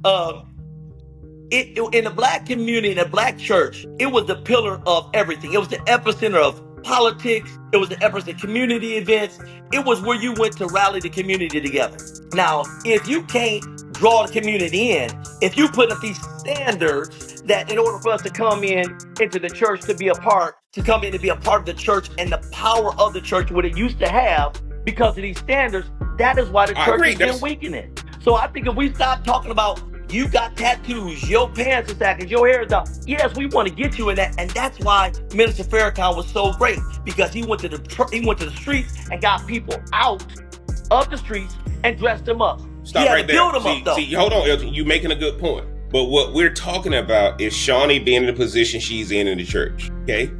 Um, in the black community, in the black church, it was the pillar of everything. It was the epicenter of politics. It was the epicenter of community events. It was where you went to rally the community together. Now, if you can't draw the community in, if you put up these standards that in order for us to come in into the church to be a part, to come in to be a part of the church and the power of the church, what it used to have, because of these standards, that is why the I church agree. has been weakening. So I think if we stop talking about you got tattoos, your pants are sagging, your hair is down. Yes, we want to get you in that, and that's why Minister Farrakhan was so great, because he went to the streets and got people out of the streets and dressed them up. Stop right there. Hold on, Elton. You're making a good point. But what we're talking about is Shaunie being in the position she's in the church. Okay.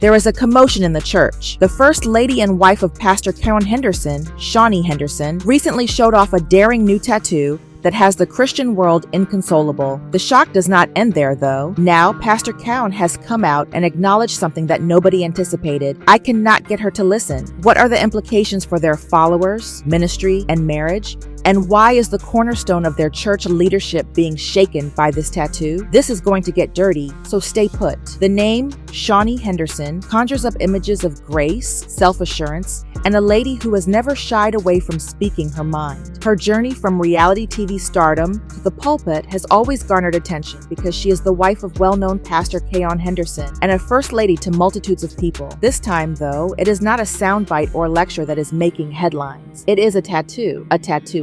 There is a commotion in the church. The first lady and wife of Pastor Shaunie Henderson, Shaunie Henderson, recently showed off a daring new tattoo that has the Christian world inconsolable. The shock does not end there, though. Now, Pastor Cowan has come out and acknowledged something that nobody anticipated. I cannot get her to listen. What are the implications for their followers, ministry, and marriage? And why is the cornerstone of their church leadership being shaken by this tattoo? This is going to get dirty, so stay put. The name, Shaunie Henderson, conjures up images of grace, self-assurance, and a lady who has never shied away from speaking her mind. Her journey from reality TV stardom to the pulpit has always garnered attention because she is the wife of well-known Pastor Shaunie Henderson and a first lady to multitudes of people. This time, though, it is not a soundbite or lecture that is making headlines. It is a tattoo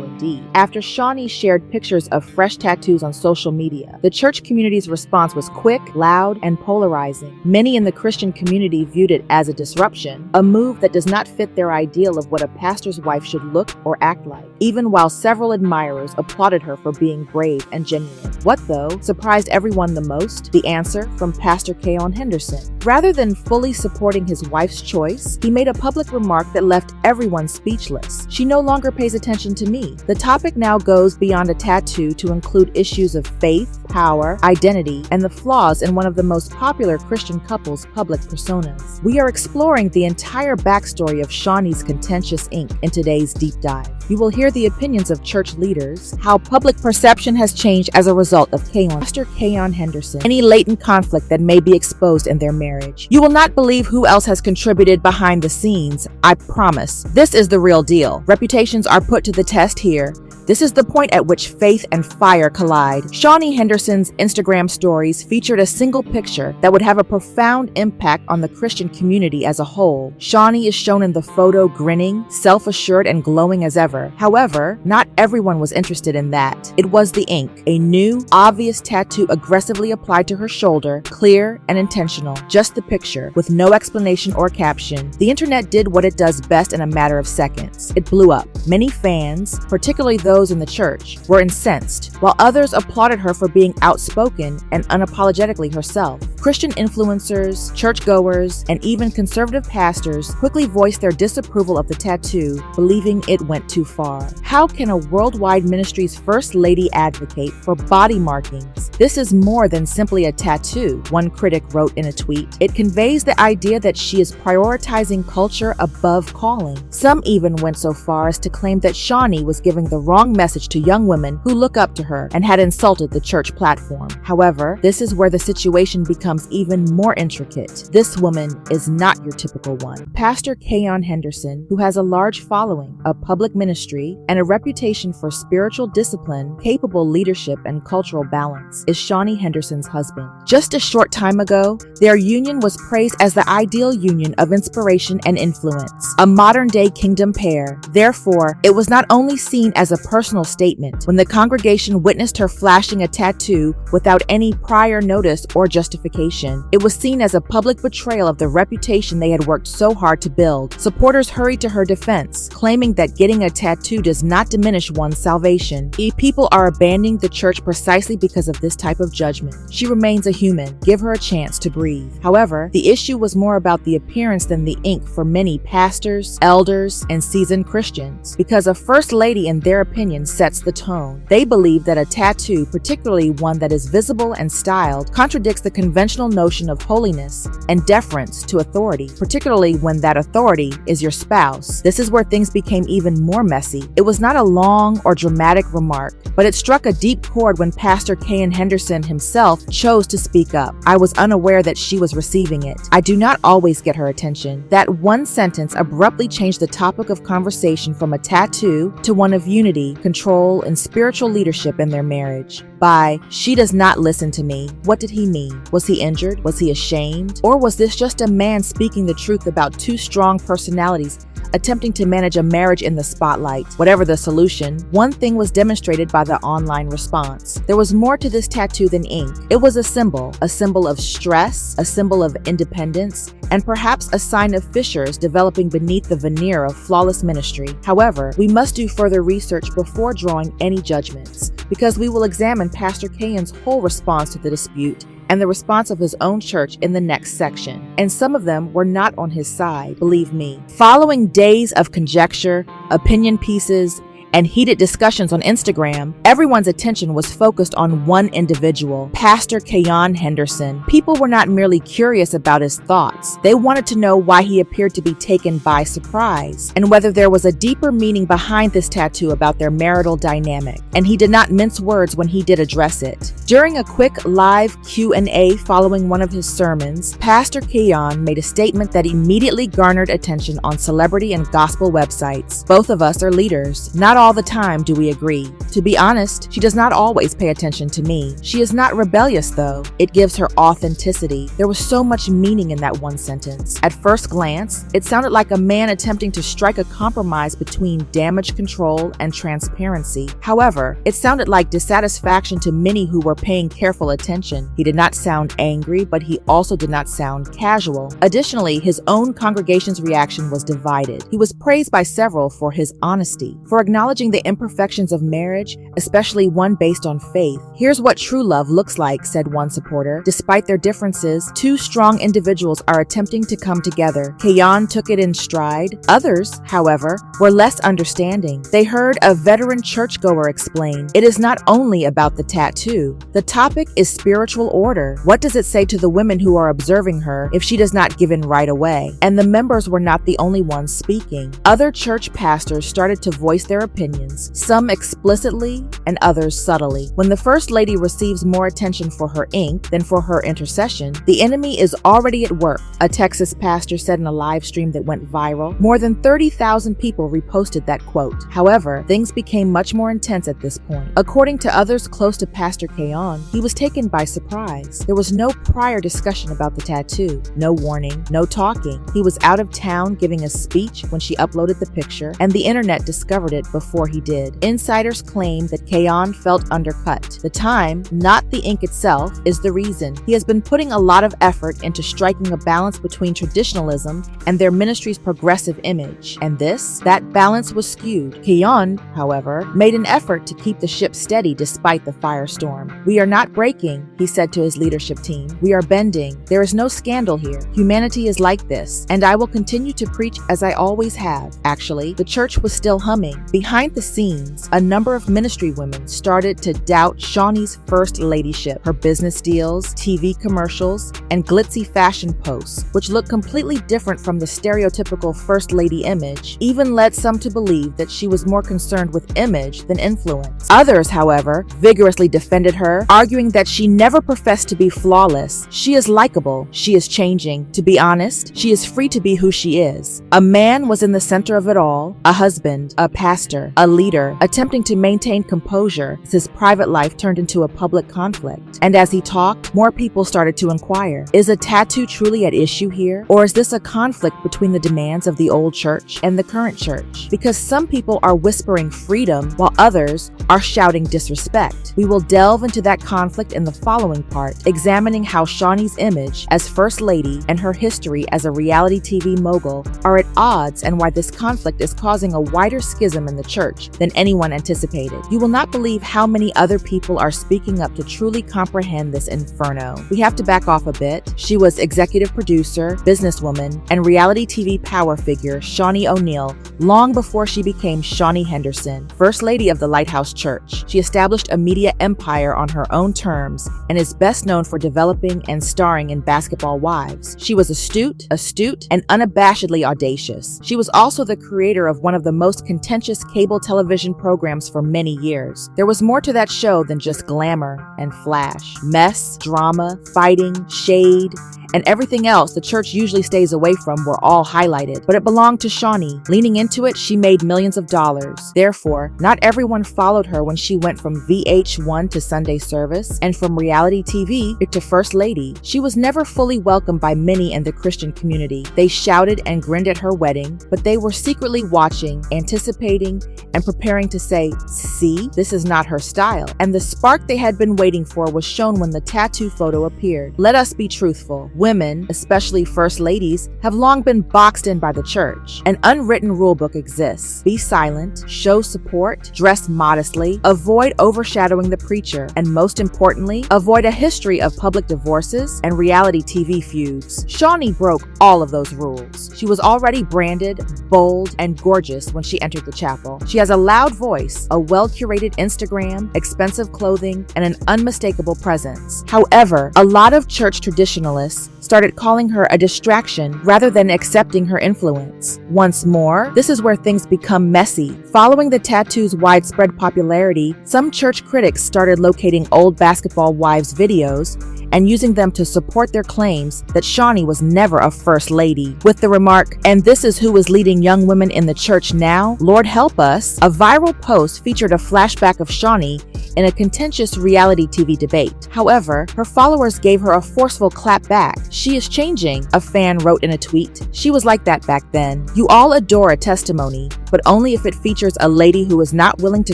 indeed. After Shaunie shared pictures of fresh tattoos on social media, the church community's response was quick, loud, and polarizing. Many in the Christian community viewed it as a disruption, a move that does not fit their ideal of what a pastor's wife should look or act like, even while several admirers applauded her for being brave and genuine. What, though, surprised everyone the most? The answer from Pastor Shaunie Henderson. Rather than fully supporting his wife's choice, he made a public remark that left everyone speechless. She no longer pays attention to me. The topic now goes beyond a tattoo to include issues of faith, power, identity, and the flaws in one of the most popular Christian couples' public personas. We are exploring the entire backstory of Shaunie's contentious ink in today's deep dive. You will hear the opinions of church leaders, how public perception has changed as a result of Pastor Shaunie Henderson, any latent conflict that may be exposed in their marriage. You will not believe who else has contributed behind the scenes, I promise. This is the real deal. Reputations are put to the test here. This is the point at which faith and fire collide. Shaunie Henderson's Instagram stories featured a single picture that would have a profound impact on the Christian community as a whole. Shaunie is shown in the photo grinning, self-assured, and glowing as ever. However, not everyone was interested in that. It was the ink, a new, obvious tattoo aggressively applied to her shoulder, clear and intentional. Just the picture, with no explanation or caption. The internet did what it does best in a matter of seconds. It blew up. Many fans, particularly those in the church, were incensed, while others applauded her for being outspoken and unapologetically herself. Christian influencers, churchgoers, and even conservative pastors quickly voiced their disapproval of the tattoo, believing it went too far. How can a worldwide ministry's first lady advocate for body markings? This is more than simply a tattoo, one critic wrote in a tweet. It conveys the idea that she is prioritizing culture above calling. Some even went so far as to claim that Shaunie was giving the wrong message to young women who look up to her and had insulted the church platform. However, this is where the situation becomes even more intricate. This woman is not your typical one. Pastor Shaunie Henderson, who has a large following, a public ministry, and a reputation for spiritual discipline, capable leadership, and cultural balance, is Shaunie Henderson's husband. Just a short time ago, their union was praised as the ideal union of inspiration and influence, a modern-day kingdom pair. Therefore, it was not only seen as a personal statement when the congregation witnessed her flashing a tattoo without any prior notice or justification. It was seen as a public betrayal of the reputation they had worked so hard to build. Supporters hurried to her defense, claiming that getting a tattoo does not diminish one's salvation. People are abandoning the church precisely because of this type of judgment. She remains a human. Give her a chance to breathe. However, the issue was more about the appearance than the ink for many pastors, elders, and seasoned Christians, because a first lady, in their opinion, opinion sets the tone. They believe that a tattoo, particularly one that is visible and styled, contradicts the conventional notion of holiness and deference to authority, particularly when that authority is your spouse. This is where things became even more messy. It was not a long or dramatic remark, but it struck a deep chord when Pastor Shaunie Henderson himself chose to speak up. I was unaware that she was receiving it. I do not always get her attention. That one sentence abruptly changed the topic of conversation from a tattoo to one of unity, control, and spiritual leadership in their marriage. By "she does not listen to me," what did he mean? Was he injured? Was he ashamed? Or was this just a man speaking the truth about two strong personalities attempting to manage a marriage in the spotlight? Whatever the solution, one thing was demonstrated by the online response. There was more to this tattoo than ink. It was a symbol of stress, a symbol of independence, and perhaps a sign of fissures developing beneath the veneer of flawless ministry. However, we must do further research before drawing any judgments, because we will examine Pastor Kayan's whole response to the dispute and the response of his own church in the next section. And some of them were not on his side, believe me. Following days of conjecture, opinion pieces, and heated discussions on Instagram, everyone's attention was focused on one individual, Pastor Shaunie Henderson. People were not merely curious about his thoughts. They wanted to know why he appeared to be taken by surprise, and whether there was a deeper meaning behind this tattoo about their marital dynamic. And he did not mince words when he did address it. During a quick live Q&A following one of his sermons, Pastor Shaunie made a statement that immediately garnered attention on celebrity and gospel websites. Both of us are leaders. Not all the time do we agree. To be honest, she does not always pay attention to me. She is not rebellious though. It gives her authenticity. There was so much meaning in that one sentence. At first glance, it sounded like a man attempting to strike a compromise between damage control and transparency. However, it sounded like dissatisfaction to many who were paying careful attention. He did not sound angry, but he also did not sound casual. Additionally, his own congregation's reaction was divided. He was praised by several for his honesty, for acknowledging the imperfections of marriage, especially one based on faith. "Here's what true love looks like," said one supporter. "Despite their differences, two strong individuals are attempting to come together." Shaunie took it in stride. Others, however, were less understanding. They heard a veteran churchgoer explain, "It is not only about the tattoo. The topic is spiritual order. What does it say to the women who are observing her if she does not give in right away?" And the members were not the only ones speaking. Other church pastors started to voice their opinions, some explicitly and others subtly. When the First Lady receives more attention for her ink than for her intercession, the enemy is already at work, a Texas pastor said in a live stream that went viral. More than 30,000 people reposted that quote. However, things became much more intense at this point. According to others close to Pastor Shaunie, he was taken by surprise. There was no prior discussion about the tattoo, no warning, no talking. He was out of town giving a speech when she uploaded the picture, and the internet discovered it before he did. Insiders claim that Shaunie felt undercut. The time, not the ink itself, is the reason. He has been putting a lot of effort into striking a balance between traditionalism and their ministry's progressive image. And that balance was skewed. Shaunie, however, made an effort to keep the ship steady despite the firestorm. "We are not breaking," he said to his leadership team. "We are bending. There is no scandal here. Humanity is like this, and I will continue to preach as I always have." Actually, the church was still humming. Behind the scenes, a number of ministry women started to doubt Shaunie's first ladyship, her business deals, TV commercials, and glitzy fashion posts, which looked completely different from the stereotypical First Lady image, even led some to believe that she was more concerned with image than influence. Others, however, vigorously defended her, arguing that she never professed to be flawless. She is likable. She is changing. To be honest, she is free to be who she is. A man was in the center of it all, a husband, a pastor, a leader, attempting to maintain composure as his private life turned into a public conflict. And as he talked, more people started to inquire, is a tattoo truly at issue here? Or is this a conflict between the demands of the old church and the current church? Because some people are whispering freedom while others are shouting disrespect. We will delve into that conflict in the following part, examining how Shaunie's image as First Lady and her history as a reality TV mogul are at odds and why this conflict is causing a wider schism in the church church than anyone anticipated. You will not believe how many other people are speaking up to truly comprehend this inferno. We have to back off a bit. She was executive producer, businesswoman, and reality TV power figure Shaunie O'Neal long before she became Shaunie Henderson, First Lady of the Lighthouse Church. She established a media empire on her own terms and is best known for developing and starring in Basketball Wives. She was astute, and unabashedly audacious. She was also the creator of one of the most contentious cable television programs for many years. There was more to that show than just glamour and flash. Mess, drama, fighting, shade, and everything else the church usually stays away from were all highlighted. But it belonged to Shaunie. Leaning into it, she made millions of dollars. Therefore, not everyone followed her when she went from VH1 to Sunday service and from reality TV to First Lady. She was never fully welcomed by many in the Christian community. They shouted and grinned at her wedding, but they were secretly watching, anticipating, and preparing to say, "See, this is not her style." And the spark they had been waiting for was shown when the tattoo photo appeared. Let us be truthful. Women, especially first ladies, have long been boxed in by the church. An unwritten rulebook exists. Be silent, show support, dress modestly, avoid overshadowing the preacher, and most importantly, avoid a history of public divorces and reality TV feuds. Shaunie broke all of those rules. She was already branded, bold, and gorgeous when she entered the chapel. She has a loud voice, a well-curated Instagram, expensive clothing, and an unmistakable presence. However, a lot of church traditionalists started calling her a distraction rather than accepting her influence. Once more, this is where things become messy. Following the tattoo's widespread popularity, some church critics started locating old Basketball Wives videos and using them to support their claims that Shaunie was never a first lady. With the remark, "And this is who is leading young women in the church now, Lord help us," a viral post featured a flashback of Shaunie in a contentious reality TV debate. However, her followers gave her a forceful clap back. "She is changing," a fan wrote in a tweet. "She was like that back then." You all adore a testimony, but only if it features a lady who is not willing to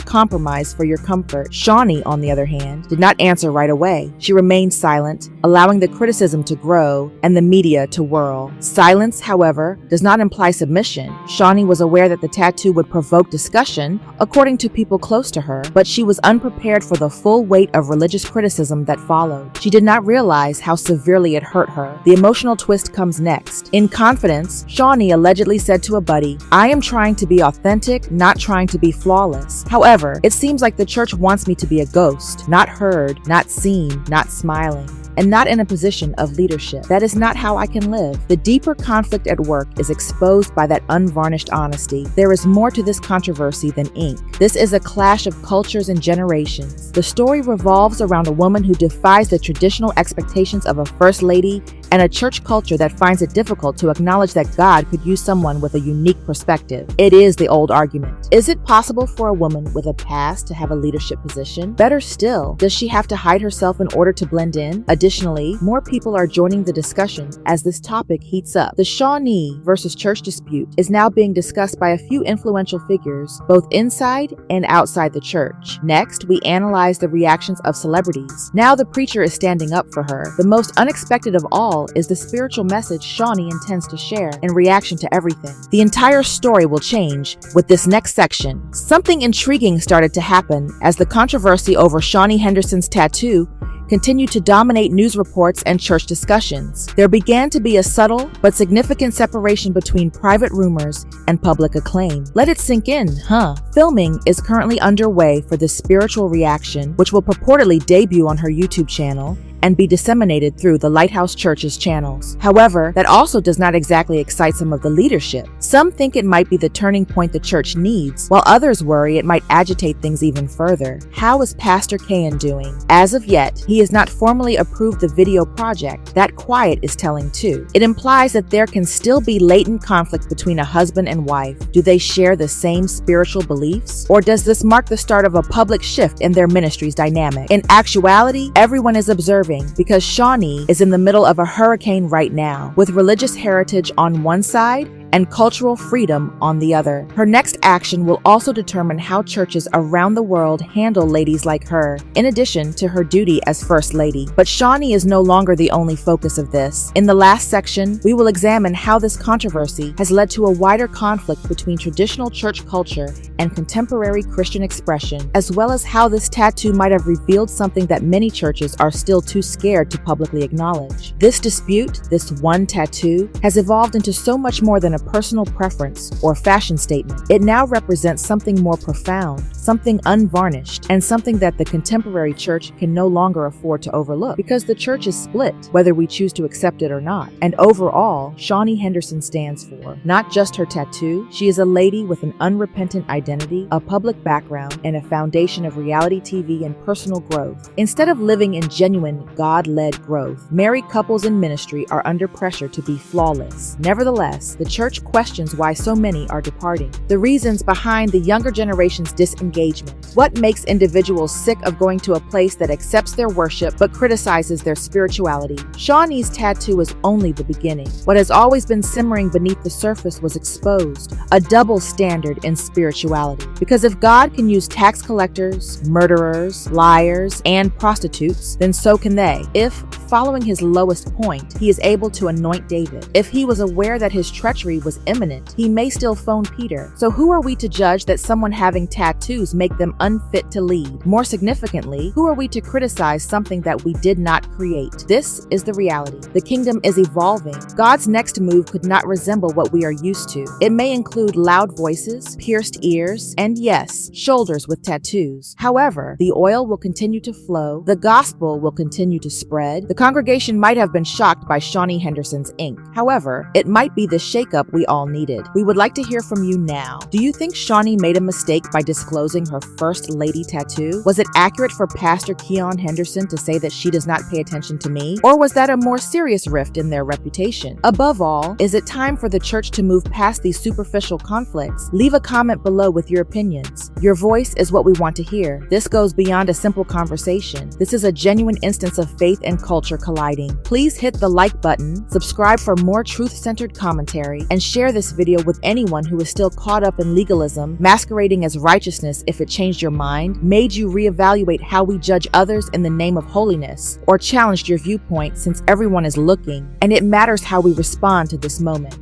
compromise for your comfort. Shaunie, on the other hand, did not answer right away. She remained silent, allowing the criticism to grow and the media to whirl. Silence, however, does not imply submission. Shaunie was aware that the tattoo would provoke discussion, according to people close to her, but she was unprepared for the full weight of religious criticism that followed. She did not realize how severely it hurt her. The emotional twist comes next. In confidence, Shaunie allegedly said to a buddy, "I am trying to be authentic, not trying to be flawless. However, it seems like the church wants me to be a ghost, not heard, not seen, not smiling, and not in a position of leadership. That is not how I can live." The deeper conflict at work is exposed by that unvarnished honesty. There is more to this controversy than ink. This is a clash of cultures and generations. The story revolves around a woman who defies the traditional expectations of a first lady and a church culture that finds it difficult to acknowledge that God could use someone with a unique perspective. It is the old argument. Is it possible for a woman with a past to have a leadership position? Better still, does she have to hide herself in order to blend in? Additionally, more people are joining the discussion as this topic heats up. The Shaunie versus church dispute is now being discussed by a few influential figures, both inside and outside the church. Next, we analyze the reactions of celebrities. Now the preacher is standing up for her. The most unexpected of all is the spiritual message Shaunie intends to share in reaction to everything. The entire story will change with this next section. Something intriguing started to happen as the controversy over Shaunie Henderson's tattoo continued to dominate news reports and church discussions. There began to be a subtle but significant separation between private rumors and public acclaim. Let it sink in, huh? Filming is currently underway for this spiritual reaction, which will purportedly debut on her YouTube channel and be disseminated through the Lighthouse Church's channels. However, that also does not exactly excite some of the leadership. Some think it might be the turning point the church needs, while others worry it might agitate things even further. How is Pastor Cain doing? As of yet, he has not formally approved the video project. That quiet is telling too. It implies that there can still be latent conflict between a husband and wife. Do they share the same spiritual beliefs? Or does this mark the start of a public shift in their ministry's dynamic? In actuality, everyone is observing because Shaunie is in the middle of a hurricane right now, with religious heritage on one side and cultural freedom on the other. Her next action will also determine how churches around the world handle ladies like her, in addition to her duty as First Lady. But Shaunie is no longer the only focus of this. In the last section, we will examine how this controversy has led to a wider conflict between traditional church culture and contemporary Christian expression, as well as how this tattoo might have revealed something that many churches are still too scared to publicly acknowledge. This dispute, this one tattoo, has evolved into so much more than a personal preference or fashion statement. It now represents something more profound, something unvarnished, and something that the contemporary church can no longer afford to overlook, because the church is split, whether we choose to accept it or not. And overall, Shaunie Henderson stands for not just her tattoo. She is a lady with an unrepentant identity, a public background, and a foundation of reality TV and personal growth. Instead of living in genuine, God-led growth, married couples in ministry are under pressure to be flawless. Nevertheless, the church questions why so many are departing, the reasons behind the younger generation's disengagement, what makes individuals sick of going to a place that accepts their worship but criticizes their spirituality. Shaunie's tattoo is only the beginning. What has always been simmering beneath the surface was exposed, a double standard in spirituality. Because if God can use tax collectors, murderers, liars, and prostitutes, then so can they. If, following his lowest point, he is able to anoint David, if he was aware that his treachery was imminent, he may still phone Peter. So who are we to judge that someone having tattoos make them unfit to lead? More significantly, who are we to criticize something that we did not create? This is the reality. The kingdom is evolving. God's next move could not resemble what we are used to. It may include loud voices, pierced ears, and yes, shoulders with tattoos. However, the oil will continue to flow, the gospel will continue to spread. The congregation might have been shocked by Shaunie Henderson's ink. However, it might be the shakeup we all needed. We would like to hear from you now. Do you think Shaunie made a mistake by disclosing her First Lady tattoo? Was it accurate for Pastor Shaunie Henderson to say that she does not pay attention to me? Or was that a more serious rift in their reputation? Above all, is it time for the church to move past these superficial conflicts? Leave a comment below with your opinions. Your voice is what we want to hear. This goes beyond a simple conversation. This is a genuine instance of faith and culture colliding. Please hit the like button, subscribe for more truth-centered commentary, and share this video with anyone who is still caught up in legalism, masquerading as righteousness if it changed your mind, made you reevaluate how we judge others in the name of holiness, or challenged your viewpoint since everyone is looking, and it matters how we respond to this moment.